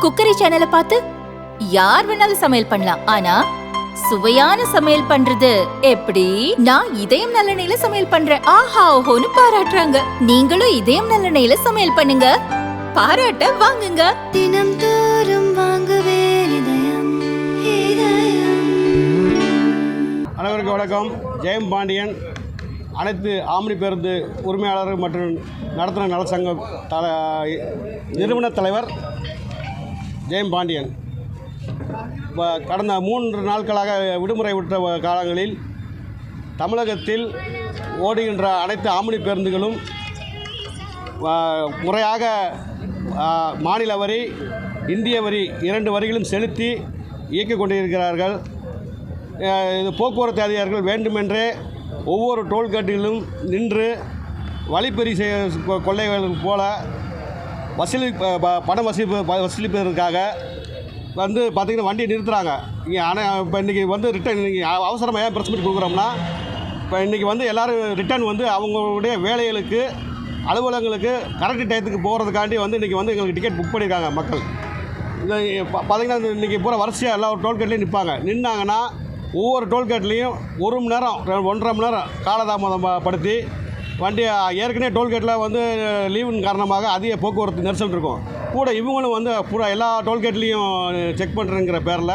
Cookery சேனலை பார்த்து யார் வேணாலும் சமையல் பண்ணலாம். ஆனா சுவையான சமையல் பண்றது எப்படி? நான் இதயம் நல்லெண்ணெயில சமையல் பண்றேன். ஆஹா ஓஹோன்னு பாராட்டுறாங்க. நீங்களும் இதயம் நல்லெண்ணெயில சமையல் பண்ணுங்க, பாராட்ட வாங்குங்க. தினம் தோறும் வாங்குவே இதயம் இதயம். அனைவருக்கும் வணக்கம். ஜெயம் பாண்டியன், அனைத்து ஆம்னி பேருந்து உரிமையாளர்கள் மற்றும் நடத்துனர் நலச்சங்க நிறுவன தலைவர் ஜெயம் பாண்டியன். கடந்த 3 நாட்களாக விடுமுறை விட்ட காலங்களில் தமிழகத்தில் ஓடுகின்ற அனைத்து ஆம்னி பேருந்துகளும் முறையாக மாநில வரி, இந்திய வரி 2 வரிகளும் செலுத்தி இயக்கிக் கொண்டிருக்கிறார்கள். இது போக்குவரத்து அதிகாரிகள் வேண்டுமென்றே ஒவ்வொரு டோல்கேட்டிலும் நின்று வழிப்பறி கொள்ளைகள் போல பணம் வசூலிப்பதற்காக வந்து பார்த்திங்கன்னா வண்டியை நிறுத்துகிறாங்க. இங்கே ஆனால் இப்போ இன்றைக்கி வந்து ரிட்டன் நீங்கள் அவசரமாக ஏன் ப்ரெஸ் மீட் கொடுக்குறோம்னா, இப்போ இன்றைக்கி வந்து எல்லோரும் ரிட்டன் வந்து அவங்களுடைய வேலைகளுக்கு அலுவலகங்களுக்கு கரெக்ட் டயத்துக்கு போகிறதுக்காண்டி வந்து இன்றைக்கி வந்து எங்களுக்கு டிக்கெட் புக் பண்ணியிருக்காங்க மக்கள். இது பார்த்திங்கன்னா இன்றைக்கி பூரா வரிசையாக எல்லா டோல்கேட்லேயும் நிற்பாங்க. நின்னாங்கன்னா ஒவ்வொரு டோல்கேட்லேயும் 1 மணி நேரம் 1.5 மணி நேரம் காலதாமதம் படுத்தி வண்டி ஏற்கனவே டோல்கேட்டில் வந்து லீவின் காரணமாக அதிக போக்குவரத்து நெரிசல் இருக்கும். கூட இவங்களும் வந்து பூரா எல்லா டோல்கேட்லேயும் செக் பண்ணுறங்கிற பேரில்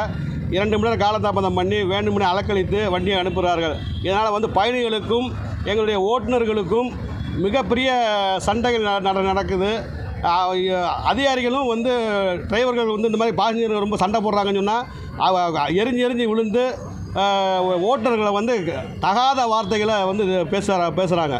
2 மணி நேரம் காலதாமதம் பண்ணி வேண்டுமெனே அலக்களித்து வண்டியை அனுப்புகிறார்கள். இதனால் வந்து பயணிகளுக்கும் எங்களுடைய ஓட்டுநர்களுக்கும் மிகப்பெரிய சண்டைகள் நடக்குது. அதிகாரிகளும் வந்து டிரைவர்கள் வந்து இந்த மாதிரி பாசஞ்சர்கள் ரொம்ப சண்டை போடுறாங்கன்னு சொன்னால் எரிஞ்சு விழுந்து ஓட்டுநர்களை வந்து தகாத வார்த்தைகளை வந்து பேசுகிறாங்க.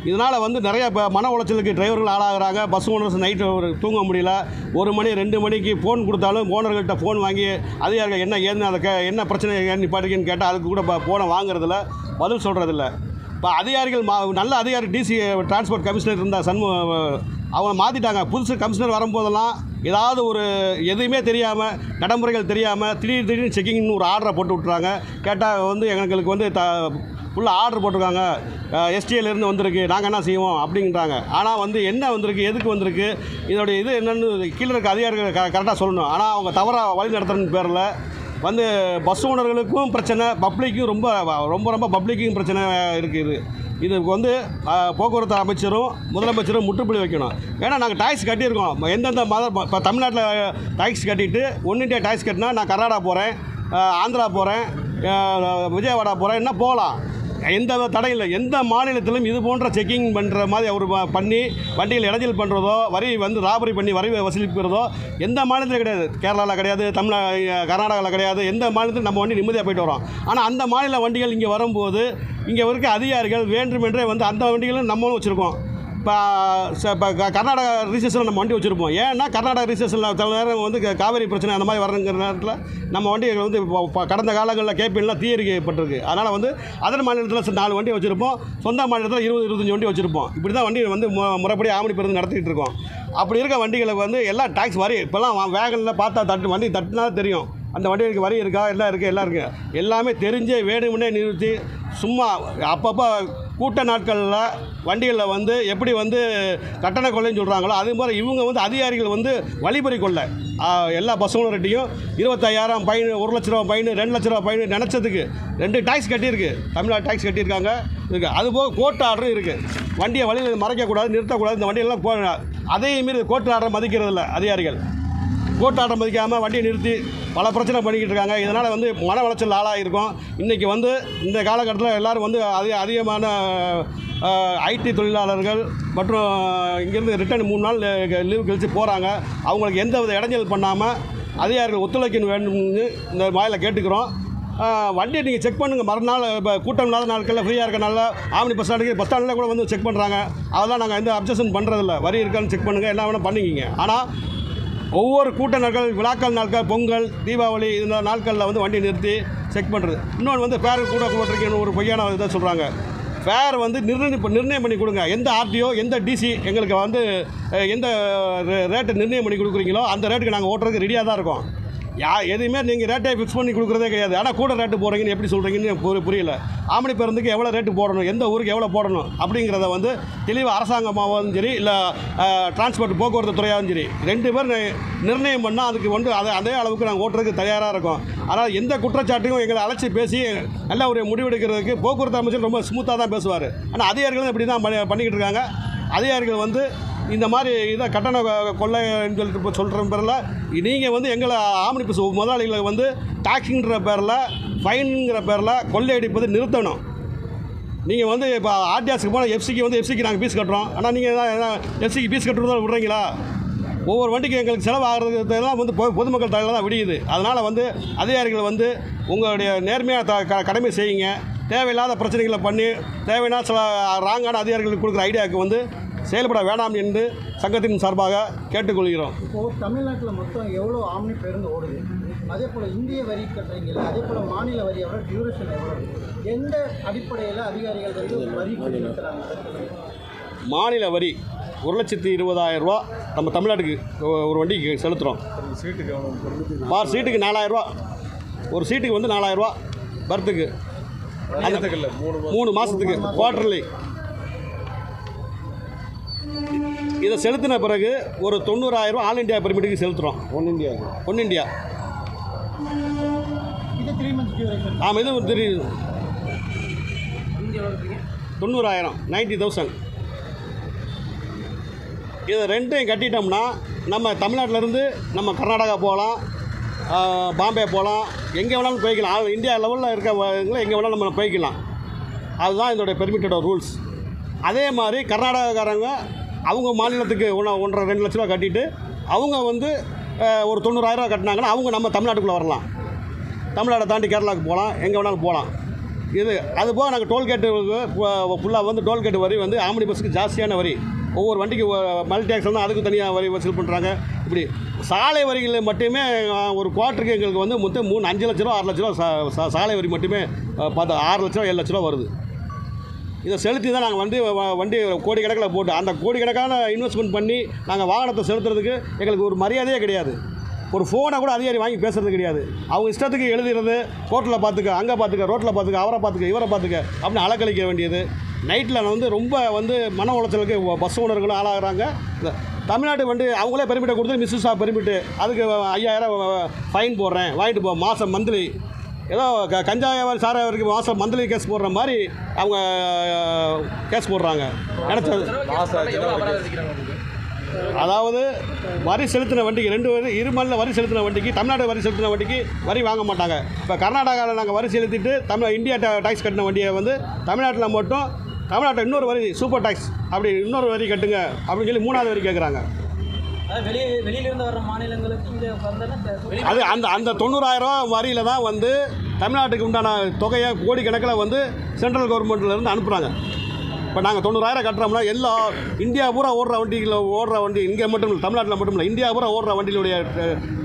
இதனால் வந்து நிறைய மன உளைச்சலுக்கு டிரைவர்கள் ஆளாகிறாங்க. பஸ் ஓனர்ஸ் நைட்டு தூங்க முடியல. 1 மணி 2 மணிக்கு ஃபோன் கொடுத்தாலும் ஓனர்கள்ட்ட ஃபோன் வாங்கி அதிகாரிகள் என்ன ஏதுன்னு அதை என்ன பிரச்சனை நிப்பாட்டிங்கன்னு கேட்டால் அதுக்கு கூட ஃபோனை வாங்குறதில்ல, பதில் சொல்கிறதில்ல. இப்போ அதிகாரிகள் நல்ல அதிகாரி டிசி டிரான்ஸ்போர்ட் கமிஷனர் இருந்தால் அவங்க மாற்றிட்டாங்க. புதுசு கமிஷனர் வரும்போதெல்லாம் ஏதாவது ஒரு எதுவுமே தெரியாமல், நடைமுறைகள் தெரியாமல் திடீர்னு செக்கிங்னு ஒரு ஆர்டரை போட்டு விட்றாங்க. கேட்டால் வந்து எங்களுக்கு வந்து ஃபுல்லாக ஆர்டர் போட்டிருக்காங்க, எஸ்டிஏலேருந்து வந்திருக்கு, நாங்கள் என்ன செய்வோம் அப்படின்றாங்க. ஆனால் வந்து என்ன வந்திருக்கு, எதுக்கு வந்திருக்கு, இதோடைய இது என்னென்னு கீழே இருக்க அதிகாரிகள் கரெக்டாக சொல்லணும். ஆனால் அவங்க தவறாக வழி நடத்துறதுன்னு பேரில் வந்து பஸ் ஓனர்களுக்கும் பிரச்சனை, பப்ளிக்கும் ரொம்ப பப்ளிக்கும் பிரச்சனை இருக்குது. இதுக்கு வந்து போக்குவரத்து அமைச்சரும் முதலமைச்சரும் முற்றுப்புள்ளி வைக்கணும். ஏன்னா நாங்கள் டாக்ஸ் கட்டியிருக்கோம். எந்தெந்த இப்போ தமிழ்நாட்டில் டாக்ஸ் கட்டிட்டு ஒன் இண்டியா டாக்ஸ் கட்டினா நான் கர்நாடகா போகிறேன், ஆந்திரா போகிறேன், விஜயவாடா போகிறேன், என்ன போகலாம், எந்த தடையும் இல்லை. எந்த மாநிலத்திலும் இது போன்ற செக்கிங் பண்ணுற மாதிரி அவர் பண்ணி வண்டிகள் இடைஞ்சல் பண்ணுறதோ, வரி வந்து ராபரி பண்ணி வரி வசூலிக்கிறதோ எந்த மாநிலத்திலும் கிடையாது. கேரளாவில் கிடையாது, கர்நாடகாவில் கிடையாது. எந்த மாநிலத்திலும் நம்ம வண்டி நிம்மதியாக போயிட்டு வரோம். ஆனால் அந்த மாநில வண்டிகள் இங்கே வரும்போது இங்கே இருக்க அதிகாரிகள் வேண்டுமென்றே வந்து அந்த வண்டிகளும் நம்மளும் வச்சுருக்கோம். இப்போ கர்நாடகா ரிஜிஸ்ட்ரேஷனில் நம்ம வண்டி வச்சுருப்போம். ஏன்னா கர்நாடகா ரிஜிஸ்ட்ரேஷனில் சில நேரம் வந்து காவேரி பிரச்சனை அந்த மாதிரி வரணுங்கிற நேரத்தில் நம்ம வண்டிகள் வந்து கடந்த காலங்களில் கேபின்லாம் தீயரிக்கப்பட்டிருக்கு. அதனால் வந்து அதர் மாநிலத்தில் 4 வண்டி வச்சுருப்போம், சொந்த மாநிலத்தில் 20-25 வண்டி வச்சுருப்போம். இப்படி தான் வண்டி வந்து முறைப்படி ஆம்னி பேருந்து நடத்திக்கிட்டு இருக்கோம். அப்படி இருக்க வண்டிகளுக்கு வந்து எல்லாம் டாக்ஸ் வரி. இப்போல்லாம் வேகனில் பார்த்தா வண்டி தட்டுனா தெரியும் அந்த வண்டிகளுக்கு வரி இருக்கா, எல்லாம் இருக்குது. எல்லாமே தெரிஞ்சே வேணுமுன்னே நிறுத்தி சும்மா அப்பப்போ கூட்ட நாட்களில் வண்டிகளில் வந்து எப்படி வந்து கட்டண கொள்ளைன்னு சொல்கிறாங்களோ அதே மாதிரி இவங்க வந்து அதிகாரிகள் வந்து வழிபறி கொள்ளை. எல்லா பஸ் ஓனர்கிட்டையும் 25,000 ஃபைனு, 1 லட்ச ரூபா ஃபைனு, 2 லட்ச ரூபா ஃபைனு நினச்சதுக்கு 2 டாக்ஸ் கட்டியிருக்கு. தமிழ்நாடு டாக்ஸ் கட்டியிருக்காங்க இருக்குது. அதுபோக கோர்ட் ஆர்டரும் இருக்குது. வண்டியை வழியில் மறைக்கக்கூடாது, நிறுத்தக்கூடாது. இந்த வண்டியெல்லாம் அதையும் மீறி கோர்ட் ஆர்டரை மதிக்கிறதில்ல அதிகாரிகள். கோர்ட் ஆர்டர் மதிக்காமல் வண்டியை நிறுத்தி பல பிரச்சனை பண்ணிக்கிட்டு இருக்காங்க. இதனால் வந்து மன உளைச்சல் ஆளாகிருக்கும். இன்றைக்கி வந்து இந்த காலகட்டத்தில் எல்லோரும் வந்து அதிகமான ஐடி தொழிலாளர்கள் மற்றும் இங்கேருந்து ரிட்டர்ன் 3 நாள் லீவு கழித்து போகிறாங்க. அவங்களுக்கு எந்த வித இடைஞ்சல் பண்ணாமல் அதிகாரிகள் ஒத்துழைக்க வேண்டும்னு இந்த வாயில் கேட்டுக்கிறோம். வண்டியை நீங்கள் செக் பண்ணுங்கள். மறுநாள் இப்போ கூட்டம் இல்லாத நாட்களில் ஃப்ரீயாக இருக்கனால ஆம்னி பஸ் ஸ்டாண்டில் கூட வந்து செக் பண்ணுறாங்க. அதெல்லாம் நாங்கள் எந்த அப்ஜெக்ஷன் பண்ணுறதில்ல. வரி இருக்கான்னு செக் பண்ணுங்கள், என்ன வேணால் பண்ணிக்கிங்க. ஆனால் ஒவ்வொரு கூட்ட நாட்கள், விழாக்கள் நாட்கள், பொங்கல், தீபாவளி இந்த நாட்களில் வந்து வண்டி நிறுத்தி செக் பண்ணுறது. இன்னொன்று வந்து ஃபேர் கூட போட்டிருக்கேன்னு ஒரு பொய்யான இதை சொல்கிறாங்க. ஃபேர் வந்து நிர்ணயம் பண்ணி கொடுங்க. எந்த ஆர்டிஓ, எந்த டிசி எங்களுக்கு வந்து எந்த ரேட்டு நிர்ணயம் பண்ணி கொடுக்குறீங்களோ அந்த ரேட்டுக்கு நாங்கள் ஓட்டுறதுக்கு ரெடியாக தான் இருக்கோம். எதுவுமே நீங்கள் ரேட்டை ஃபிக்ஸ் பண்ணி கொடுக்குறதே கிடையாது. ஆனால் கூட ரேட்டு போடுறீங்கன்னு எப்படி சொல்கிறீங்கன்னு புரியல. ஆம்னி பேருந்துக்கு எவ்வளோ ரேட்டு போடணும், எந்த ஊருக்கு எவ்வளோ போடணும் அப்படிங்கிறத வந்து தெளிவாக அரசாங்கமாகவும் சரி இல்லை டிரான்ஸ்போர்ட் போக்குவரத்து துறையாகவும் சரி 2 பேர் நிர்ணயம் பண்ணால் அதுக்கு வந்து அதே அளவுக்கு நாங்கள் ஓட்டுறதுக்கு தயாராக இருக்கோம். அதனால் எந்த குற்றச்சாட்டையும் எங்களை அழைச்சி பேசி நல்ல ஒரு முடிவெடுக்கிறதுக்கு போக்குவரத்து அமைச்சர் ரொம்ப ஸ்மூத்தாக தான் பேசுவார். ஆனால் அதிகாரிகளும் இப்படி தான் பண்ணிக்கிட்டு இருக்காங்க. அதிகாரிகள் வந்து இந்த மாதிரி இதை கட்டண கொள்ளைன்னு சொல்லிட்டு சொல்கிற பேரில் நீங்கள் வந்து எங்களை ஆம்னி பஸ் முதலாளிகளை வந்து டாக்ஸிங்கிற பேரில் ஃபைனுங்கிற பேரில் கொள்ளையடிப்பது நிறுத்தணும். நீங்கள் வந்து இப்போ ஆர்டிஆர்ஸுக்கு போனால் எஃப்சிக்கு நாங்கள் ஃபீஸ் கட்டுறோம். ஆனால் நீங்கள் எஃப்சிக்கு ஃபீஸ் கட்டுறதா விடுறீங்களா? ஒவ்வொரு வண்டிக்கு எங்களுக்கு செலவு ஆகிறதுலாம் வந்து பொதுமக்கள் தலையில் தான் விடியுது. அதனால் வந்து அதிகாரிகள் வந்து உங்களுடைய நேர்மையாக கடமை செய்யுங்க. தேவையில்லாத பிரச்சனைகளை பண்ணி தேவையான சில ராங்கான அதிகாரிகளுக்கு கொடுக்குற ஐடியாவுக்கு வந்து செயல்பட வேண்டாம் என்று சங்கத்தின் சார்பாக கேட்டுக்கொள்கிறோம். இப்போது தமிழ்நாட்டில் மொத்தம் எவ்வளோ ஆம்னி பேருந்து ஓடுது? அதே போல் இந்திய வரி கட்டுறீங்களா? அதே போல் மாநில வரியோட டியூரேஷன் எவ்வளோ? எந்த அடிப்படையில் அதிகாரிகள் வந்து வரி கட்டுறாங்க? மாநில வரி 1,20,000 ரூபா நம்ம தமிழ்நாட்டுக்கு ஒரு வண்டிக்கு செலுத்துகிறோம். சீட்டுக்கு 4,000 ரூபா. ஒரு சீட்டுக்கு வந்து 4,000 ரூபா பர்த்துக்கு. 3 மாதத்துக்கு குவார்டர்லி. இதை செலுத்தின பிறகு ஒரு 90,000 ரூபா ஆல் இண்டியா பெர்மிட்டுக்கு செலுத்துகிறோம். One India. இது 3 months டியூரேஷன். ஆமாம், இது 90,000 90,000. இதை ரெண்டையும் கட்டிட்டோம்னா நம்ம தமிழ்நாட்டிலேருந்து நம்ம கர்நாடகா போகலாம், பாம்பே போகலாம், எங்கே வேணாலும் போய்க்கலாம். இந்தியா லெவலில் இருக்கவங்களை எங்கே வேணாலும் நம்ம போய்க்கலாம். அதுதான் இதோடைய பெர்மிட்டோட ரூல்ஸ். அதே மாதிரி கர்நாடகாக்காரங்க அவங்க மாநிலத்துக்கு 1.5-2 லட்ச ரூபா கட்டிட்டு அவங்க வந்து ஒரு 90,000 ரூபா கட்டினாங்கன்னா அவங்க நம்ம தமிழ்நாட்டுக்குள்ளே வரலாம். தமிழ்நாட்டை தாண்டி கேரளாவுக்கு போகலாம், எங்கே வேணாலும் போகலாம். அதுபோக நாங்கள் டோல்கேட்டு ஃபுல்லாக வந்து டோல்கேட்டு வரி வந்து ஆம்னி பஸ்ஸுக்கு ஜாஸ்தியான வரி. ஒவ்வொரு வண்டிக்கு மல்டி டேக்ஸ் வந்து அதுக்கு தனியாக வரி வசூல் பண்ணுறாங்க. இப்படி சாலை வரிகளில் மட்டுமே ஒரு குவார்ட்டருக்கு எங்களுக்கு வந்து மொத்தம் 5 லட்ச ரூபா 6 லட்ச ரூபா சாலை வரி மட்டுமே 6 லட்ச ரூபா 7 லட்ச ரூபா வருது. இதை செலுத்தி தான் நாங்கள் வண்டி கோடிக்கணக்கில் போட்டு அந்த கோடிக்கணக்கான இன்வெஸ்ட்மெண்ட் பண்ணி நாங்கள் வாகனத்தை செலுத்துறதுக்கு எங்களுக்கு ஒரு மரியாதையே கிடையாது. ஒரு ஃபோனை கூட அதிகாரி வாங்கி பேசுறது கிடையாது. அவங்க இஷ்டத்துக்கு எழுதுறது, கோர்ட்டில் பார்த்துக்க, அங்கே பார்த்துக்க, ரோட்டில் பார்த்துக்க, அவரை பார்த்துக்க, இவரை பார்த்துக்க அப்படின்னு அலக்கழிக்க வேண்டியது. நைட்டில் வந்து ரொம்ப வந்து மன உளைச்சலுக்கு பஸ் ஓனர்களும் ஆளாகிறாங்க. தமிழ்நாட்டு வண்டி அவங்களே பெர்மிட்டை கொடுத்து மிஸ்ஸாக பெர்மிட்டு அதுக்கு 5,000 ஃபைன் போடுறேன் வாங்கிட்டு போ மாதம் மந்த்லி. ஏதோ கஞ்சாயவர் சாராவருக்கு மாதம் மந்த்லி கேஸ் போடுற மாதிரி அவங்க கேஸ் போடுறாங்க. நினச்சது அதாவது வரி செலுத்தின வண்டிக்கு இருமல்ல வரி செலுத்தின வண்டிக்கு தமிழ்நாடு வரி செலுத்தின வண்டிக்கு வரி வாங்க மாட்டாங்க. இப்போ கர்நாடகாவில் நாங்கள் வரி செலுத்திட்டு இந்தியா டாக்ஸ் கட்டின வண்டியை வந்து தமிழ்நாட்டில் மட்டும் தமிழ்நாட்டில் இன்னொரு வரி சூப்பர் டாக்ஸ் அப்படி இன்னொரு வரி கட்டுங்க அப்படின்னு சொல்லி 3வது வரி கேட்குறாங்க. வெளியிலிருந்து வர மாநிலங்களுக்கு அது அந்த 90,000 ரூபா வரியில் தான் வந்து தமிழ்நாட்டுக்கு உண்டான தொகையை கோடிக்கணக்கில் வந்து சென்ட்ரல் கவர்மெண்ட்லேருந்து அனுப்புகிறாங்க. இப்போ நாங்கள் 90,000 கட்டுறோம்னா எல்லா இந்தியா பூரா ஓடுற வண்டி இங்கே மட்டும் இல்லை, தமிழ்நாட்டில் மட்டும் இல்லை, இந்தியா பூரா ஓடுற வண்டியிலுடைய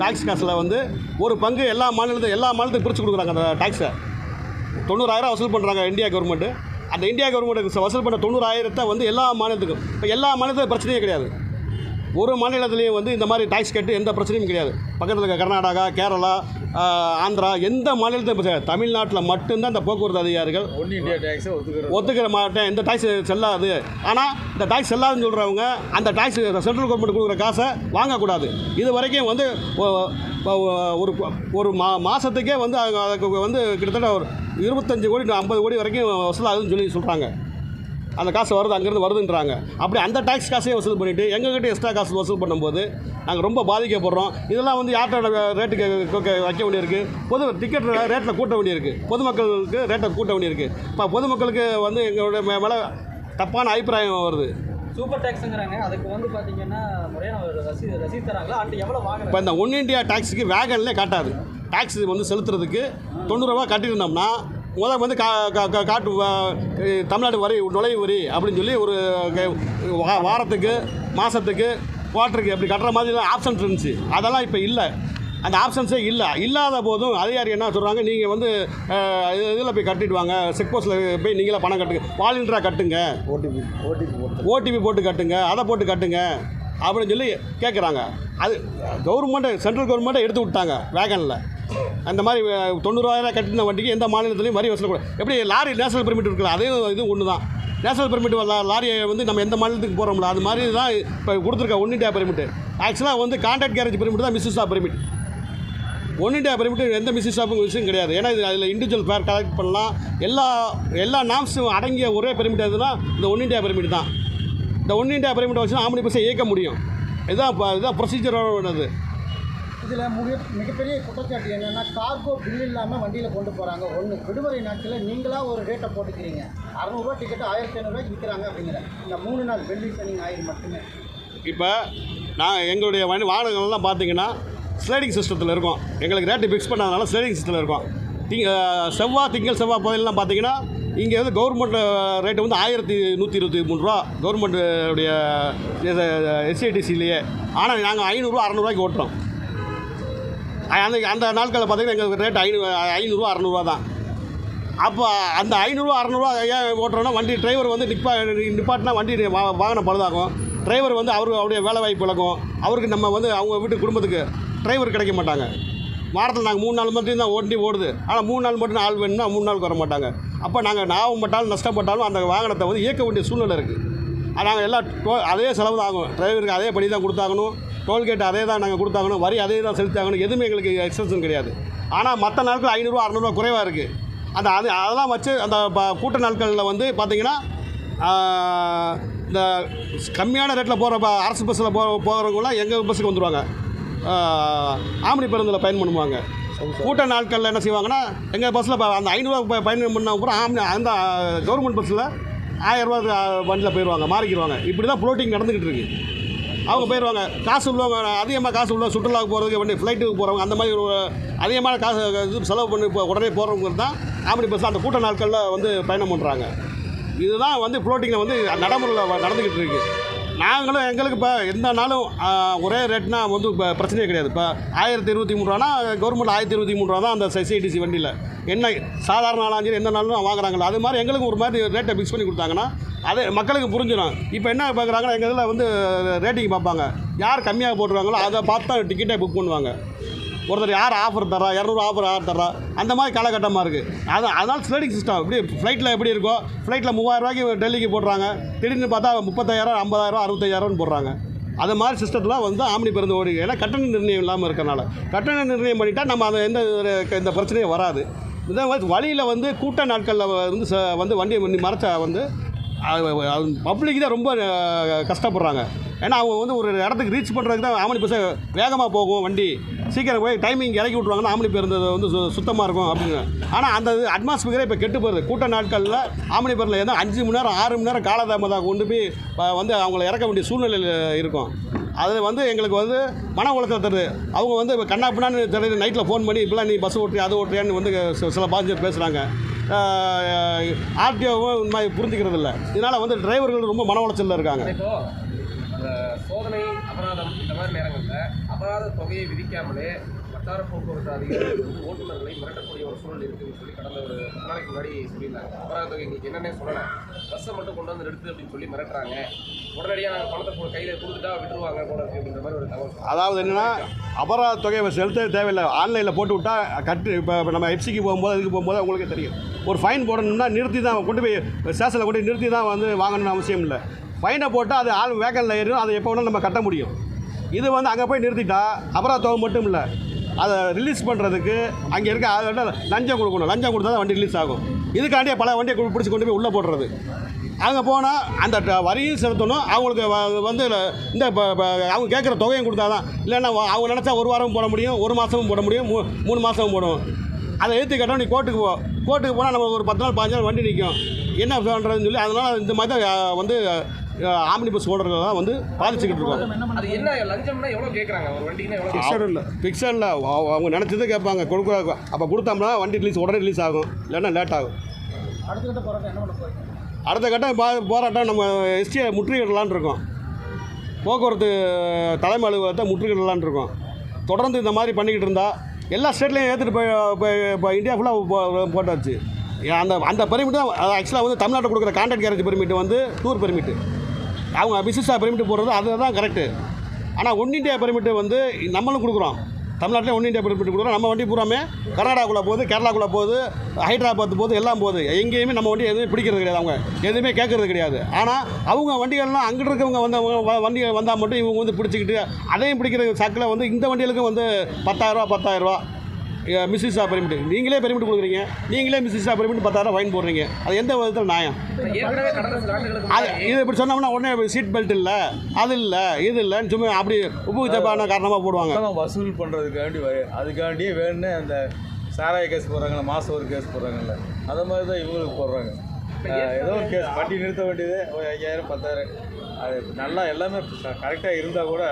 டாக்ஸ் காசில் வந்து ஒரு பங்கு எல்லா மாநிலத்துக்கும் பிரித்து கொடுக்குறாங்க. அந்த டாக்ஸை 90,000 வசூல் பண்ணுறாங்க இந்தியா கவர்மெண்ட்டு. அந்த இந்தியா கவர்மெண்ட்டுக்கு வசூல் பண்ண 90,000 வந்து எல்லா மாநிலத்துக்கும். இப்போ எல்லா மாநிலத்துக்கும் பிரச்சனையே கிடையாது. ஒரு மாநிலத்துலேயும் வந்து இந்த மாதிரி டாக்ஸ் கட்டு எந்த பிரச்சனையும் கிடையாது. பக்கத்தில் இருக்க கர்நாடகா, கேரளா, ஆந்திரா எந்த மாநிலத்தையும் தமிழ்நாட்டில் மட்டும்தான் இந்த போக்குவரத்து அதிகாரிகள் ஒத்துக்கிற மாட்டேன், இந்த டாக்ஸ் செல்லாது. ஆனால் இந்த டாக்ஸ் செல்லாதுன்னு சொல்கிறவங்க அந்த டாக்ஸ் சென்ட்ரல் கவர்மெண்ட் கொடுக்குற காசை வாங்கக்கூடாது. இது வரைக்கும் வந்து ஒரு மாதத்துக்கே வந்து அதுக்கு வந்து கிட்டத்தட்ட ஒரு 25 கோடி 50 கோடி வரைக்கும் வசூலாகுதுன்னு சொல்கிறாங்க. அந்த காசு வருது, அங்கேருந்து வருதுன்றாங்க. அப்படி அந்த டாக்ஸ் காசையே வசூல் பண்ணிவிட்டு எங்ககிட்ட எக்ஸ்ட்ரா காசு வசூல் பண்ணும்போது நாங்கள் ரொம்ப பாதிக்கப்படுறோம். இதெல்லாம் வந்து யார்கிட்ட ரேட்டுக்கு வைக்க வேண்டியிருக்கு, டிக்கெட் ரேட்டில் கூட்ட வேண்டியிருக்கு, பொதுமக்களுக்கு ரேட்டை கூட்ட வேண்டியிருக்கு. இப்போ பொதுமக்களுக்கு வந்து எங்களுடைய மேலே தப்பான அபிப்பிராயம் வருது. சூப்பர் டாக்ஸுங்கிறாங்க, அதுக்கு வந்து பார்த்தீங்கன்னா முறையான ரசீது தராங்களா? அது எவ்வளோ வாங்க? இப்போ இந்த ஒன் இண்டியா டாக்ஸுக்கு வேகன்லேயே காட்டாது. டாக்ஸ் வந்து செலுத்துறதுக்கு 90 ரூபா கட்டியிருந்தோம்னா முதல் வந்து காட்டு தமிழ்நாடு வரி நுழைவு வரி அப்படின்னு சொல்லி ஒரு வாரத்துக்கு மாதத்துக்கு குவார்ட்டருக்கு அப்படி கட்டுற மாதிரி ஆப்ஷன்ஸ் இருந்துச்சு. அதெல்லாம் இப்போ இல்லை. அந்த ஆப்ஷன்ஸே இல்லாத போதும் அதிகாரி என்ன சொல்கிறாங்க, நீங்கள் வந்து இதில் போய் கட்டிட்டு வாங்க, செக் போஸ்ட்டில் போய் நீங்களே பணம் கட்டுங்க, வாலண்டியராக கட்டுங்க, ஓடிபி போட்டு கட்டுங்க, அதை போட்டு கட்டுங்க அப்படின்னு சொல்லி கேட்குறாங்க. அது சென்ட்ரல் கவர்மெண்ட்டை எடுத்து விட்டாங்க வேகனில். அந்த மாதிரி 90,000 கட்டின வண்டிக்கு எந்த மாநிலத்துலையும் வரி வசூலக்கூடாது. எப்படி லாரி நேஷனல் பெர்மிட் இருக்குல்ல, அதே இது ஒன்று தான். நேஷனல் பெர்மிட் லாரியை வந்து நம்ம எந்த மாநிலத்துக்கு போகிறோம்ல அது மாதிரி தான் இப்போ கொடுத்துருக்க ஒன் இண்டியா பெர்மிட். ஆக்சுவலாக வந்து கான்ட்ராக்ட் கேரேஜ் பெர்மிட் தான் misuse of permit. One India permit எந்த மிஸ்யூஸ் ஆஃப் விஷயம் கிடையாது. ஏன்னா இது அதில் இண்டிவிஜுவல் ஃபேர் கலெக்ட் பண்ணலாம். எல்லா நாம்ஸும் அடங்கிய ஒரே பெர்மிட் எதுனா இந்த ஒன் இண்டியா பெர்மிட் தான். இந்த ஒன் இண்டியா பெர்மிட் வச்சு ஆம்னி பஸ்ஸை இயக்க முடியும். இதுதான் ப்ரொசீஜரோடது. இதில் மிகப்பெரிய குற்றச்சாட்டு என்னென்னா கார்கோ பில் இல்லாமல் வண்டியில் கொண்டு போகிறாங்க. விடுமுறை நாட்களில் நீங்களாக ஒரு ரேட்டை போட்டுக்கிறீங்க. 600 டிக்கெட்டு 1500 விற்கிறாங்க அப்படிங்கிற இந்த 3 நாள் வெள்ளி சனி ஞாயிறு மட்டுமே. இப்போ நான் எங்களுடைய வாகனங்கள்லாம் பார்த்தீங்கன்னா ஸ்லைடிங் சிஸ்டத்தில் இருக்கும். எங்களுக்கு ரேட்டு ஃபிக்ஸ் பண்ணாதனால ஸ்லைடிங் சிஸ்டத்தில் இருக்கும். திங்கள் செவ்வாய் புயல்லாம் பார்த்தீங்கன்னா இங்கே வந்து கவர்மெண்ட் ரேட்டு வந்து 1123 ரூபா கவர்மெண்ட்டுடைய எஸ்ஐடிசிலேயே. ஆனால் நாங்கள் 500 600 ஓட்டுறோம். அந்த நாட்களில் பார்த்தீங்கன்னா எங்களுக்கு ரேட் 500 600 தான். அப்போ அந்த 500 600 ஏன் ஓட்டுறோன்னா வண்டி டிரைவர் வந்து நிப்பாட்டினா வண்டி வாகனம் பழுதாகும். டிரைவர் வந்து அவருடைய வேலை வாய்ப்பு இழக்கும். அவருக்கு நம்ம வந்து அவங்க வீட்டு குடும்பத்துக்கு டிரைவர் கிடைக்க மாட்டாங்க. வாரத்தில் நாங்கள் 3 நாள் மட்டும் தான் வண்டி ஓடுது. ஆனால் 3 நாள் மட்டும் ஆள் வேணும்னா 3 நாளுக்கு வர மாட்டாங்க. அப்போ நாங்கள் லாபப்பட்டாலும் நஷ்டப்பட்டாலும் அந்த வாகனத்தை வந்து இயக்க வேண்டிய சூழ்நிலை இருக்குது. நாங்கள் எல்லாம் அதே செலவு தான் ஆகும். டிரைவருக்கு அதே படி தான் கொடுத்தாகணும். டோல்கேட் அதே தான் நாங்கள் கொடுத்தாகணும். வரி அதே தான் செலுத்தாகணும். எதுவுமே எங்களுக்கு எக்ஸப்ஷன் கிடையாது. ஆனால் மற்ற நாட்கள் 500 600 குறைவாக இருக்குது. அதெல்லாம் வச்சு அந்த கூட்ட நாட்களில் வந்து பார்த்திங்கன்னா இந்த கம்மியான ரேட்டில் போகிற அரசு பஸ்ஸில் போகிறவங்களாம் எங்கள் பஸ்ஸுக்கு வந்துடுவாங்க. ஆம்னி பேருந்தில் பயன் பண்ணுவாங்க. கூட்ட நாட்களில் என்ன செய்வாங்கன்னா எங்கள் பஸ்ஸில் அந்த 500 பயணம் பண்ண அப்புறம் அந்த கவர்மெண்ட் பஸ்ஸில் 1000 ரூபா வண்டியில் போயிடுவாங்க, மாறிக்கிடுவாங்க. இப்படி தான் ஃப்ளோட்டிங் நடந்துக்கிட்டு இருக்குது. அவங்க போயிடுவாங்க. காசு உள்ளவங்க அதிகமாக காசு உள்ள சுற்றுலாவுக்கு போகிறதுக்கு வண்டி ஃப்ளைட்டுக்கு போகிறவங்க அந்த மாதிரி ஒரு அதிகமான காசு செலவு பண்ணி உடனே போகிறவங்க தான் ஆம்னி பஸ் அந்த கூட்ட நாட்களில் வந்து பயணம் பண்ணுறாங்க. இதுதான் வந்து ஃப்ளோட்டிங்கில் வந்து நடைமுறையில் நடந்துக்கிட்டு இருக்குது. நாங்களும் எங்களுக்கு இப்போ எந்த நாளும் ஒரே ரேட்னா வந்து இப்போ பிரச்சனையே கிடையாது. இப்போ 1023 ரூபானா கவர்மெண்ட் 1023 ரூபா தான் அந்த எஸ்ஐடிசி வண்டியில். என்ன சாதாரண நாளாக எந்த நாளும் வாங்குறாங்களோ அது மாதிரி எங்களுக்கு ஒரு மாதிரி ரேட்டை ஃபிக்ஸ் பண்ணி கொடுத்தாங்கன்னா அது மக்களுக்கு புரிஞ்சிடும். இப்போ என்ன பார்க்குறாங்கன்னா எங்கள் இதில் வந்து ரேட்டிங் பார்ப்பாங்க. யார் கம்மியாக போட்டுருவாங்களோ அதை பார்த்து தான் டிக்கெட்டே புக் பண்ணுவாங்க. ஒருத்தர் யார் ஆஃபர் தரா 200 ஆஃபர் யார் தரா அந்த மாதிரி காலகட்டமாக இருக்குது. அதனால் ஸ்லைடிங் சிஸ்டம் இப்படி ஃப்ளைட்டில் எப்படி இருக்கோ ஃப்ளைட்டில் 3000 ரூபாய்க்கு டெல்லிக்கு போடுறாங்க. திடீர்னு பார்த்தா 30,000 50,000 60,000 போடுறாங்க. அது மாதிரி சிஸ்டத்தில் வந்து ஆம்னி பேருந்து ஓடி. ஏன்னா கட்டண நிர்ணயம் இல்லாமல் இருக்கனால கட்டண நிர்ணயம் பண்ணிட்டால் நம்ம அதை எந்த பிரச்சனையும் வராது. இதே மாதிரி வழியில் வந்து கூட்ட நாட்களில் வந்து வண்டியை மறைச்சா வந்து பப்ளிக் தான் ரொம்ப கஷ்டப்படுறாங்க. ஏன்னா அவங்க வந்து ஒரு இடத்துக்கு ரீச் பண்ணுறதுக்கு தான் ஆம்னி பஸ்ஸை வேகமாக போகும். வண்டி சீக்கிரம் போய் டைமிங் இறக்கி விட்ருவாங்கன்னா ஆம்னி பேருந்து வந்து சுத்தமாக இருக்கும் அப்படின்னு. ஆனால் அந்த அட்மாஸ்பியரே இப்போ கெட்டு போகுது. கூட்ட நாட்களில் ஆம்னி பேருந்தில் ஏன்னா 5 மணி நேரம் 6 மணி நேரம் காலதாமதாக கொண்டு போய் வந்து அவங்கள இறக்க வேண்டிய சூழ்நிலையில் இருக்கும். அதில் வந்து எங்களுக்கு வந்து மன உளைச்சல் தருது. அவங்க வந்து கண்ணா பின்னான்னு தெரியுது. நைட்டில் ஃபோன் பண்ணி இப்போலாம் நீ பஸ் ஓட்டுறியா அது ஓட்டுறியான்னு வந்து சில பாஞ்சர் பேசுகிறாங்க. ஆர்டிஓவும் இந்த மாதிரி புரிஞ்சுக்கிறது இல்லை. இதனால் வந்து டிரைவர்கள் ரொம்ப மன உளைச்சலில் இருக்காங்க. சோதனை அபராதம் இந்த மாதிரி நேரங்களில் அபராத தொகையை விதிக்காமலே வட்டார போக்குவரத்து அதிகாரிகள் வந்து ஓட்டுநர்களை மிரட்டக்கூடிய ஒரு சூழல் இருக்குதுன்னு சொல்லி கடந்த ஒரு 10 நாளைக்கு முன்னாடி சொல்லியிருந்தாங்க. அபராத தொகை இன்னைக்கு என்னென்ன சொல்லலை, பஸ்ஸை மட்டும் கொண்டு வந்து நிறுத்து அப்படின்னு சொல்லி மிரட்டுறாங்க. உடனடியாக நாங்கள் பணத்தை கையில் கொடுத்துட்டா விட்டுருவாங்க போல இருக்கு அப்படின்ற மாதிரி ஒரு தகவல். அதாவது என்னென்னா அபராத தொகையை செலுத்த தேவையில்லை. ஆன்லைனில் போட்டு விட்டால் இப்போ நம்ம எஃப்சிக்கு போகும்போது இதுக்கு போகும்போது அவங்களுக்கே தெரியும். ஒரு ஃபைன் போடணும்னா நிறுத்தி தான் கொண்டு போய் ஸ்டேஷனில் கொண்டு நிறுத்தி தான் வந்து வாங்கணும்னு அவசியம் இல்லை. ஃபைனை போட்டால் அது ஆள் வேகனில் ஏறும். அதை எப்போ வேணாலும் நம்ம கட்ட முடியும். இது வந்து அங்கே போய் நிறுத்திட்டா அபராத தொகை மட்டும் இல்லை, அதை ரிலீஸ் பண்ணுறதுக்கு அங்கே இருக்க அதை லஞ்சம் கொடுக்கணும். லஞ்சம் கொடுத்தா தான் வண்டி ரிலீஸ் ஆகும். இதுக்காண்டியே பல வண்டியை பிடிச்சி கொண்டு போய் உள்ளே போடுறது. அங்கே போனால் அந்த வரியும் செலுத்தணும். அவங்களுக்கு வந்து இந்த அவங்க கேட்குற தொகையும் கொடுத்தா தான். இல்லைன்னா அவங்க நினச்சா 1 வாரமும் போட முடியும், 1 மாதமும் போட முடியும், 3 மாதமும் போடுவோம். அதை ஏற்றி கேட்டால் நீ கோர்ட்டுக்கு போனால் நம்ம ஒரு 10 நாள் 15 நாள் வண்டி நிற்கும். என்ன பண்ணுறதுன்னு சொல்லி அதனால் இந்த மாதிரி தான் வந்து ஆம்னி பஸ் ஓடுறதுல தான் வந்து பாதிச்சுக்கிட்டு இருக்கோம். அது என்ன லஞ்சம்னா எவ்வளோ கேட்குறாங்க ஒரு வண்டிக்குன்னா எவ்வளோ? ஃபிக்ஸடில் அவங்க நினச்சது கேட்பாங்க. கொடுக்குறாங்க. அப்போ கொடுத்தோம்னா வண்டி உடனே ரிலீஸ் ஆகும், இல்லைன்னா லேட் ஆகும். அடுத்த கட்டம் போராட்டம் நம்ம எஸ்டியை முற்றுகையிடலான்னு இருக்கோம். போக்குவரத்து தலைமை அலுவலகத்தை முற்றுகையிடலான்னு இருக்கோம். தொடர்ந்து இந்த மாதிரி பண்ணிக்கிட்டு இருந்தால் எல்லா ஸ்டேட்லேயும் ஏற்றுட்டு இப்போ இந்தியா ஃபுல்லாக போட்டாச்சு. அந்த பெர்மிட் தான் ஆக்சுவலாக வந்து தமிழ்நாட்டில் கொடுக்குற கான்ட்ராக்ட் கேரேஜ் பெர்மிட் வந்து டூர் பெர்மிட்டு. அவங்க பிசினஸாக பெர்மிட் போடுறது அதுதான் கரெக்டு. ஆனால் ஒன் இண்டியா பெர்மிட் வந்து நம்மளும் கொடுக்குறோம். தமிழ்நாட்டில் ஒன் இண்டியா பெர்மிட் கொடுக்குறோம். நம்ம வண்டி பூராமே கர்நாடகாக்குள்ளே போகுது, கேரளாக்குள்ளே போகுது, ஹைதராபாத் போகுது, எல்லாம் போகுது. எங்கேயுமே நம்ம வண்டி எதுவுமே பிடிக்கிறது கிடையாது, அவங்க எதுவுமே கேட்கறது கிடையாது. ஆனால் அவங்க வண்டிகள்லாம் அங்கிட்டு இருக்கவங்க வந்து வண்டிகள் வந்தால் மட்டும் இவங்க வந்து பிடிச்சிக்கிட்டு அதையும் பிடிக்கிற சாக்கில் வந்து இந்த வண்டிகளுக்கும் வந்து 10,000 மிஸ்ஸிஸாக பெர்மிட். நீங்களே பெர்மிட் கொடுக்குறீங்க, நீங்களே மிஸ்ஸிஸாக பெர்மிட் 10,000 ஃபைன் போடுறீங்க. அது எந்த விதத்தில் நியாயம்? ஏற்கனவே கடந்த சில நாட்களுக்கு அது இது இப்படி சொன்னோம்னா உடனே சீட் பெல்ட் இல்லை, அது இல்லை, இது இல்லைன்னு சும்மா அப்படி உப்பு தப்பான காரணமாக போடுவாங்க. வசூல் பண்ணுறதுக்காண்டி அதுக்காண்டியே வேணும்னே அந்த சாராய கேஸ் போடுறாங்கல்ல, மாதம் ஒரு கேஸ் போடுறாங்கல்ல, அதை மாதிரி தான் இவங்களுக்கு போடுறாங்க. ஏதோ ஒரு கேஸ் வண்டி நிறுத்த வேண்டியது ஒரு 5,000 10,000 அது நல்லா எல்லாமே கரெக்டாக இருந்தால் கூட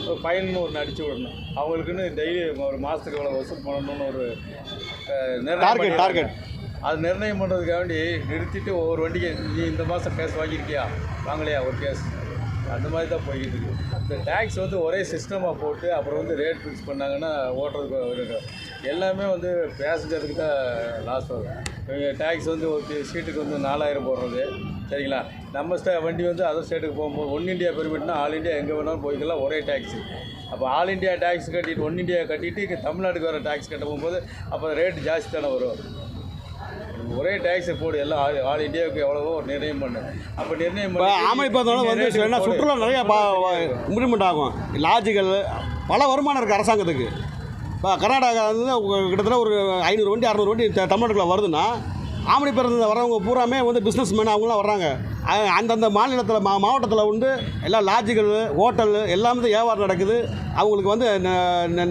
ஒரு ஃபைன்னு ஒன்று அடித்து விடணும். அவங்களுக்குன்னு டெய்லி ஒரு மாதத்துக்கு எவ்வளோ வசூல் பண்ணணும்னு ஒரு டார்கெட் அது நிர்ணயம் பண்ணுறதுக்காக வேண்டி நிறுத்திட்டு ஒவ்வொரு வண்டிக்கு நீ இந்த மாதம் கேஸ் வாங்கியிருக்கியா வாங்கலையா ஒரு கேஸ் அந்த மாதிரி தான் போய்கிட்டு இருக்குது. இந்த டேக்ஸ் வந்து ஒரே சிஸ்டமாக போட்டு அப்புறம் வந்து ரேட் ஃபிக்ஸ் பண்ணாங்கன்னா ஓட்டுறதுக்கு எல்லாமே வந்து பேசஞ்சருக்கு தான் லாஸ் ஆகும். டேக்ஸ் வந்து ஒரு சீட்டுக்கு வந்து 4,000 போடுறது சரிங்களா. நம்ம வண்டி வந்து அதர் ஸ்டேட்டுக்கு போகும்போது ஒன் இண்டியா பெர்மிட்னா ஆல் இண்டியா எங்கே வேணாலும் போய்க்கலாம், ஒரே டேக்ஸு. அப்போ ஆல் இண்டியா டேக்ஸ் கட்டிட்டு ஒன் இண்டியா கட்டிட்டு தமிழ்நாட்டுக்கு வர டேக்ஸ் கட்ட போகும்போது அப்போ ரேட்டு ஜாஸ்தி தானே வரும். ஒரே டேக்ஸை போடு, எல்லாம் ஆல் இண்டியாவுக்கு எவ்வளவோ ஒரு நிர்ணயம் பண்ணு. அப்போ நிர்ணயம் பண்ணி ஆமை பார்த்தோன்னா வந்து என்ன சுற்றுலா நிறையா இம்ப்ரூவ்மெண்ட் ஆகும். லாட்ஜுகள் பல வருமானம் இருக்குது அரசாங்கத்துக்கு. இப்போ கர்நாடகா வந்து கிட்டத்தட்ட ஒரு 500 வண்டி 600 வண்டி தமிழ்நாட்டுக்குள்ளே வருதுன்னா ஆமணி பிறந்த வரவங்க பூராமே வந்து பிஸ்னஸ் மேன் அவங்களாம் வர்றாங்க. அந்தந்த மாநிலத்தில் மாவட்டத்தில் வந்து எல்லா லாட்ஜுகள் ஹோட்டல் எல்லாமே வியாபாரம் நடக்குது. அவங்களுக்கு வந்து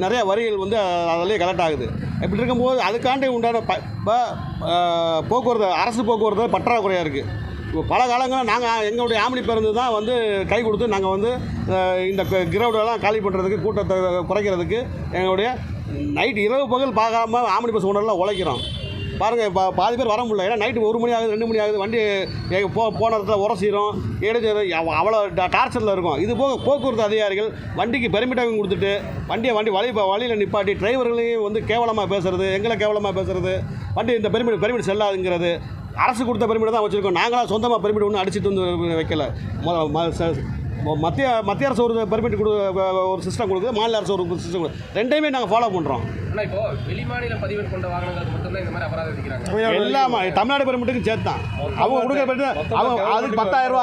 நிறைய வரிகள் வந்து அதிலே கலெக்ட் ஆகுது. இப்படி இருக்கும்போது அதுக்காண்டி உண்டான போக்குவரத்து அரசு போக்குவரத்து பற்றாக்குறையாக இருக்குது. இப்போ பல காலங்களில் நாங்கள் எங்களுடைய ஆமணி பேருந்து தான் வந்து கை கொடுத்து நாங்கள் வந்து இந்த கிரவுடெல்லாம் காலி பண்ணுறதுக்கு கூட்டத்தை குறைக்கிறதுக்கு எங்களுடைய நைட்டு இரவு பகல் பார்க்காம ஆமணி பஸ் ஓனர்லாம் உழைக்கிறோம். பாருங்கள் இப்போ பாதி பேர் வர முடியல. ஏன்னா நைட்டு 1 மணி ஆகுது 2 மணி ஆகுது, வண்டி போன இடத்துல உரசிடும் இடைச்சேரும், அவ்வளோ டார்ச்சரில் இருக்கும். இது போக போக்குவரத்து அதிகாரிகள் வண்டிக்கு பெர்மிட்டாகவும் கொடுத்துட்டு வழியில் நிப்பாட்டி டிரைவர்களையும் வந்து கேவலமாக பேசுகிறது, எங்களை கேவலமாக பேசுகிறது, வண்டி இந்த பெர்மிட் செல்லாதுங்கிறது. அரசு கொடுத்த பெர்மிட் தான் வச்சுருக்கோம். நாங்களாம் சொந்தமாக பெர்மிட் ஒன்று அடிச்சுட்டு வந்து வைக்கல. மத்திய அரசு ஒரு பெர்மிட் ஒரு சிஸ்டம் கொடுக்குது, மாநில அரசு ஒரு சிஸ்டம் கொடுக்குது. ரெண்டையுமே நாங்கள் ஃபாலோ பண்ணுறோம். ஆனால் இப்போ வெளிமாநில பதிவேடு கொண்ட வாகனங்களுக்கு மட்டும்தான் இந்த மாதிரி அபராதம் விதிக்கிறாங்க. எல்லாம் தமிழ்நாடு பெர்மிட்டுக்கும் சேர்த்து தான் அவங்க கொடுக்குற பெர்மிட். அவங்க அதுக்கு 10,000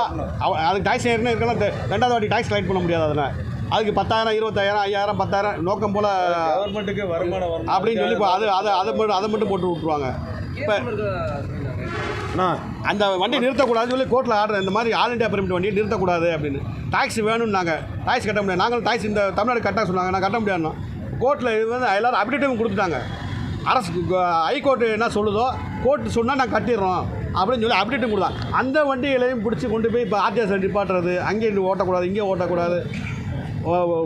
அதுக்கு டாக்ஸ் ஏறினா இருக்கலாம். 2வது வாட்டி டாக்ஸ் கலெக்ட் பண்ண முடியாது. அதனால் அதுக்கு 10,000 20,000 5,000 10,000 நோக்கம் போல் கவர்மெண்ட்டுக்கு வருமானம் அப்படின்னு சொல்லி இப்போ அதை மட்டும் போட்டு விட்ருவாங்க. இப்போ அந்த வண்டி நிறுத்தக்கூடாதுன்னு சொல்லி கோர்ட்டில் ஆர்டர், இந்த மாதிரி ஆல் இண்டியா பெர்மிட் வண்டியை நிறுத்தக்கூடாது அப்படின்னு. டாக்ஸ் வேணும்னு நாங்கள் டாக்ஸ் கட்ட முடியாது. நாங்களும் டாக்ஸ் இந்த தமிழ்நாடு கட்ட சொன்னாங்க, நான் கட்ட முடியாதுன்னா கோர்ட்டில் இது வந்து எல்லோரும் அப்டேட்டும் கொடுத்துட்டாங்க. அரசு ஹைகோர்ட்டு என்ன சொல்லுதோ கோர்ட்டு சொன்னால் நாங்கள் கட்டிடுறோம் அப்படின்னு சொல்லி அப்டேட்டும் கொடுத்தாங்க. அந்த வண்டிகளையும் பிடிச்சி கொண்டு போய் இப்போ ஆர்டிஎஸ் நிப்பாட்டுறது, அங்கேயும் ஓட்டக்கூடாது இங்கே ஓட்டக்கூடாது.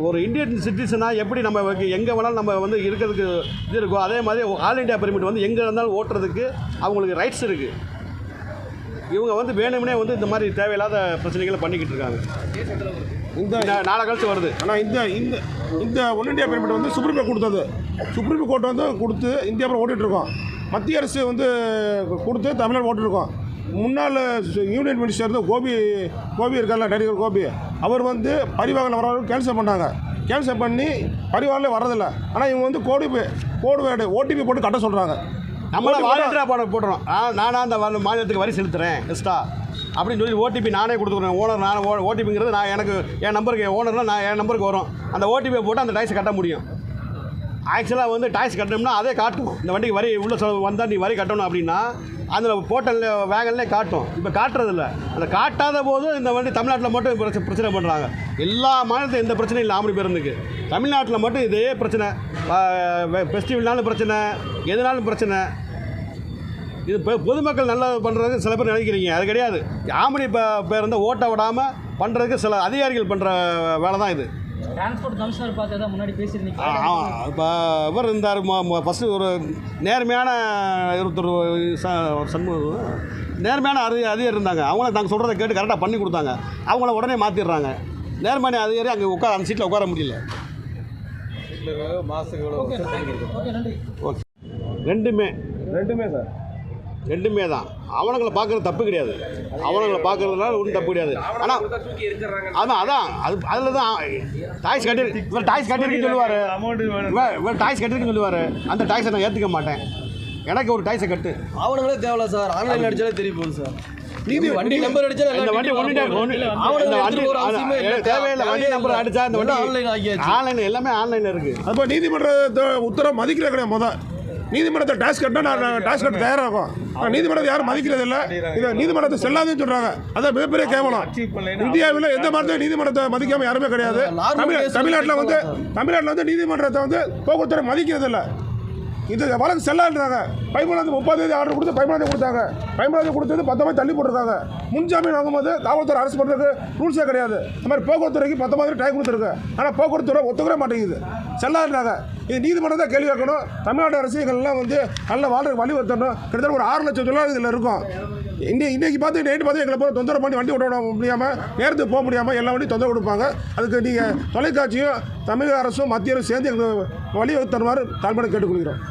ஒரு இந்தியன் சிட்டிசனாக எப்படி நம்ம எங்கே வேணாலும் நம்ம வந்து இருக்கிறதுக்கு இது இருக்கோ, அதே மாதிரி ஆல் இண்டியா பெர்மிட் வந்து எங்கே இருந்தாலும் ஓட்டுறதுக்கு அவங்களுக்கு ரைட்ஸ் இருக்குது. இவங்க வந்து வேணும்னே வந்து இந்த மாதிரி தேவையில்லாத பிரச்சனைகளை பண்ணிக்கிட்டு இருக்காங்க. இந்த நாளை கழிச்சு வருது. ஆனால் இந்த ஒன் இண்டியா பெர்மிட் வந்து சுப்ரீம் கோர்ட் கொடுத்தது. சுப்ரீம் கோர்ட் வந்து கொடுத்து இந்தியா அப்புறம் ஓட்டிகிட்ருக்கோம். மத்திய அரசு வந்து கொடுத்து தமிழ்நாடு ஓட்டிருக்கோம். முன்னாள் யூனியன் மினிஸ்டர் கோபி இருக்கார்ல, டைரக்டர் கோபி, அவர் வந்து பரிவாகன வரவர்கள் கேன்சல் பண்ணாங்க. கேன்சல் பண்ணி பரிவாகனே வர்றதில்ல. ஆனால் இவங்க வந்து கோடு வேர்டு ஓடிபி போட்டு கட்ட சொல்கிறாங்க. நம்மளாம் வாலண்டியராக போடுறோம். நானாக அந்த மாநிலத்துக்கு வரி செலுத்துகிறேன் எக்ஸ்ட்ரா அப்படின்னு சொல்லி ஓடிபி நானே கொடுத்துக்குறேன். ஓனர் நான் ஓடிபிங்கிறது நான் எனக்கு என் நம்பருக்கு ஓனர்னால் என் நம்பருக்கு வரும். அந்த ஓடிபியை போட்டு அந்த டாக்ஸ் கட்ட முடியும். ஆக்சுவலாக வந்து டாக்ஸ் கட்டணும்னா அதே காட்டும். இந்த வண்டிக்கு வரி உள்ள வந்தால் நீ வரி கட்டணும் அப்படின்னா அதில் போர்ட்டலில் வேகன்லே காட்டும். இப்போ காட்டுறதில்ல. அந்த காட்டாத போது இந்த வண்டி தமிழ்நாட்டில் மட்டும் பிரச்சனை பண்ணுறாங்க. எல்லா மாநிலத்தையும் எந்த பிரச்சனையும் இல்லை. ஆமணி பேருந்துக்கு தமிழ்நாட்டில் மட்டும் இதே பிரச்சனை. ஃபெஸ்டிவல்னாலும் பிரச்சனை, எதுனாலும் பிரச்சனை. இது பொதுமக்கள் நல்லா பண்ணுறதுக்கு சில பேர் நினைக்கிறீங்க, அது கிடையாது. ஆமணி பேருந்தை ஓட்ட விடாமல் பண்ணுறதுக்கு சில அதிகாரிகள் பண்ணுற வேலை தான் இது. டிரான்ஸ்போர்ட் கமிஷனர் பார்த்து தான் முன்னாடி பேசியிருந்தீங்க. இப்போ இவர் இருந்தார் ஃபஸ்ட்டு ஒரு நேர்மையான நேர்மையான அதிகாரி இருந்தாங்க. அவங்கள நாங்கள் சொல்கிறத கேட்டு கரெக்டாக பண்ணி கொடுத்தாங்க. அவங்கள உடனே மாற்றிடுறாங்க. நேர்மையான அதிகாரி அங்கே அந்த சீட்டில் உட்கார முடியல. மாதத்துக்கு ஓகே ரெண்டுமே சார் ரெண்டுமே தான். ஆவணங்களை பார்க்குறது தப்பு கிடையாது, ஆவணங்களை பார்க்குறதுனால ஒன்றும் தப்பு கிடையாது. ஆனால் தூக்கி எரிஞ்சிடறாங்க. அதான் அது அதில் தான் டாக்ஸ் கட்டிருக்குன்னு சொல்லுவார், இவர் டாக்ஸ் கட்டிருக்குன்னு சொல்லுவார். அந்த டாக்ஸை நான் ஏற்றுக்க மாட்டேன். எனக்கு ஒரு டாக்ஸை கட்டு. ஆவணங்களே தேவையில்ல சார், ஆன்லைன் அடிச்சாலே தெரிய போகுது சார். நீதி வண்டி நம்பர் அடிச்சா இந்த வண்டி தேவையில்லை, வண்டி நம்பர் அடித்தா இந்த வண்டி ஆன்லைன் ஆகியாச்சு. ஆன்லைன் எல்லாமே ஆன்லைனில் இருக்குது. அப்போ நீதிமன்ற உத்தரவு மதிக்கிற கிடையாது. முதல் நீதிமன்றத்தை டாக்ஸ் கட்டினா நான் டாக்ஸ் கட்ட தயாராக இருக்கும். ஆனால் நீதிமன்றத்தை யாரும் மதிக்கிறது இல்லை. இதை நீதிமன்றத்தை செல்லாதுன்னு சொல்கிறாங்க. அதான் மிகப்பெரிய கேவலம். இந்தியாவில் எந்த மரத்தையும் நீதிமன்றத்தை மதிக்காமல் யாருமே கிடையாது. தமிழ்நாட்டில் வந்து நீதிமன்றத்தை வந்து போக்குவரத்துறை மதிக்கிறது இல்லை. இது வழக்கு செல்லாதுன்றாங்க. 30 ஆர்டர் கொடுத்து 15 கொடுத்தாங்க. 15 கொடுத்தது 19 தள்ளி போட்டிருக்காங்க. முன்ஜாமீன் வாங்கும்போது காவல்துறை அரசு பண்ணுறதுக்கு ரூல்ஸே கிடையாது. இந்த மாதிரி போக்குவரத்துறைக்கு 19 டைம் கொடுத்துருக்கு. ஆனால் போக்குவரத்துறை ஒத்துக்கவே மாட்டேங்குது, செல்லாதுன்றாங்க. இது நீதிமன்றத்தை கேள்வி கேட்கணும். தமிழ்நாடு அரசியல்கள்லாம் வந்து நல்ல வாழ்றதுக்கு வழிவகுத்தணும். கிட்டத்தட்ட ஒரு 6 லட்சம் தொழிலாளர்கள் இதில் இருக்கும். இன்னைக்கு பார்த்து நைட்டு பார்த்து எங்களை போய் தொந்தரவு பண்ணி வண்டி ஓட முடியாமல், நேரத்துக்கு போக முடியாமல் எல்லா வண்டியும் தொந்தரவு கொடுப்பாங்க. அதுக்கு நீங்கள் தொலைக்காட்சியும் தமிழக அரசும் மத்திய அரசும் சேர்ந்து எங்களுக்கு வழிவகுத்தருமாறு தாழ்மையை கேட்டுக்கொள்கிறோம்.